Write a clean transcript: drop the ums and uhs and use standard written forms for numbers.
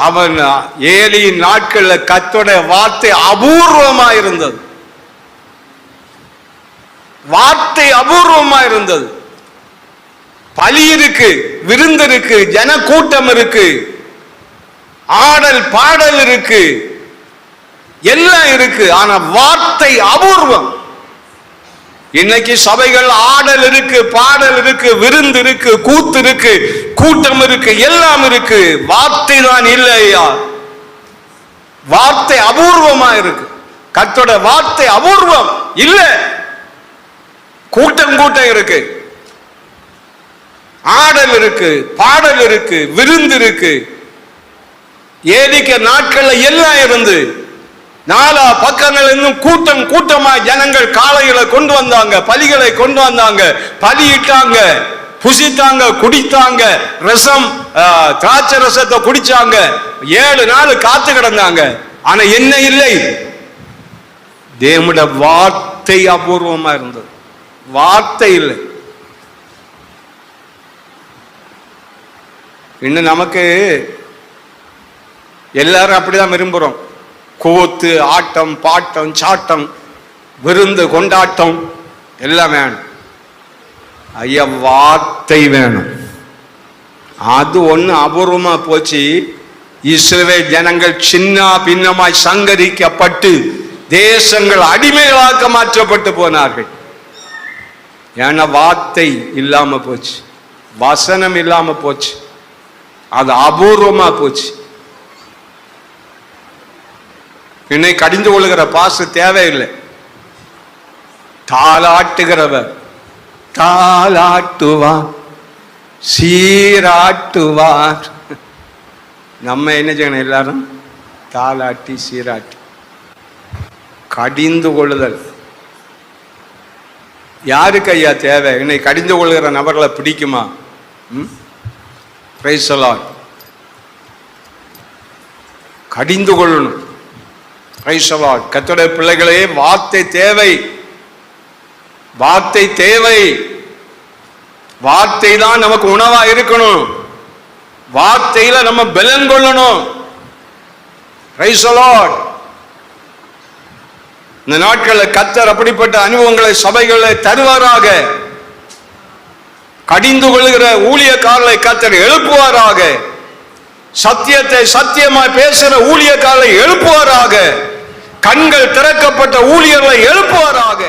அவன் ஏலியின் நாட்கள்ல கர்த்தருடைய வார்த்தை அபூர்வமா இருந்தது. வார்த்தை அபூர்வமா இருந்தது. பலி இருக்கு, விருந்து இருக்கு, ஜன கூட்டம் இருக்கு, ஆடல் பாடல் இருக்கு, எல்லாம் இருக்கு. ஆனா வார்த்தை அபூர்வம். இன்னைக்கு சபைகள் ஆடல் இருக்கு, பாடல் இருக்கு, விருந்து இருக்கு, கூத்து இருக்கு, கூட்டம் இருக்கு, எல்லாம் இருக்கு. வார்த்தை தான் இல்லையா? வார்த்தை அபூர்வமா இருக்கு. கர்த்தருடைய வார்த்தை அபூர்வம் இல்ல. கூட்டம் கூட்டம் இருக்கு, ஆடல் இருக்கு, பாடல் இருக்கு, விருந்து இருக்கு. ஏலிக்க நாட்கள்ல எல்லாம் இருந்து நாலா பக்கங்கள் இன்னும் கூட்டம் கூட்டமா ஜனங்கள் காளைகளை கொண்டு வந்தாங்க, பலிகளை கொண்டு வந்தாங்க, பலியிட்டாங்க, புசித்தாங்க, குடித்தாங்க, ரசம் திராட்சை ரசத்தை குடிச்சாங்க, 7 நாள் காத்து கிடந்தாங்க. ஆனா என்ன இல்லை? தேவனுடைய வார்த்தை அபூர்வமா இருந்தது. வார்த்தை இல்லை. இன்னும் நமக்கு எல்லாரும் அப்படிதான் விரும்புறோம். கூத்து, ஆட்டம், பாட்டம், சாட்டம், விருந்து, கொண்டாட்டம் எல்லாம் வேணும். ஐயா, வார்த்தை வேணும். அது ஒண்ணு அபூர்வமா போச்சு. இஸ்ரவேல் ஜனங்கள் சின்ன பின்னமாய் சங்கரிக்கப்பட்டு தேசங்கள் அடிமைகளாக மாற்றப்பட்டு போனார்கள். ஏன்னா வார்த்தை இல்லாம போச்சு, வசனம் இல்லாம போச்சு, அது அபூர்வமா போச்சு. இன்னை கடிந்து கொள்ளுகிற பாச தேவையில்லை. தாளாட்டுகிறவர் தாளாட்டுவார், சீராட்டுவார். நம்ம என்ன செய்யணும்? எல்லாரும் தாளாட்டி சீராட்டி. கடிந்து கொள்ளுதல் யாருக்கு ஐயா தேவை? என்னை கடிந்து கொள்கிற நபர்களை பிடிக்குமா? Praise the Lord. கடிந்து கொள்ளணும். Praise the Lord. கர்த்தருடைய பிள்ளைகளே, வார்த்தை தேவை, வார்த்தை தேவை. வார்த்தை தான் நமக்கு உணவா இருக்கணும். வார்த்தையில நம்ம பலன் கொள்ளணும். Praise the Lord. இந்த நாட்களில் கர்த்தர் அப்படிப்பட்ட அனுபவங்களை சபைகளை தருவாராக. கடிந்து கொள்கிற ஊழியக்காரர்களை கர்த்தர் எழுப்புவாராக. சத்தியத்தை சத்தியமாய் பேசுகிற ஊழியக்காரர்களை எழுப்புவாராக. கண்கள் திறக்கப்பட்ட ஊழியர்களை எழுப்புவாராக.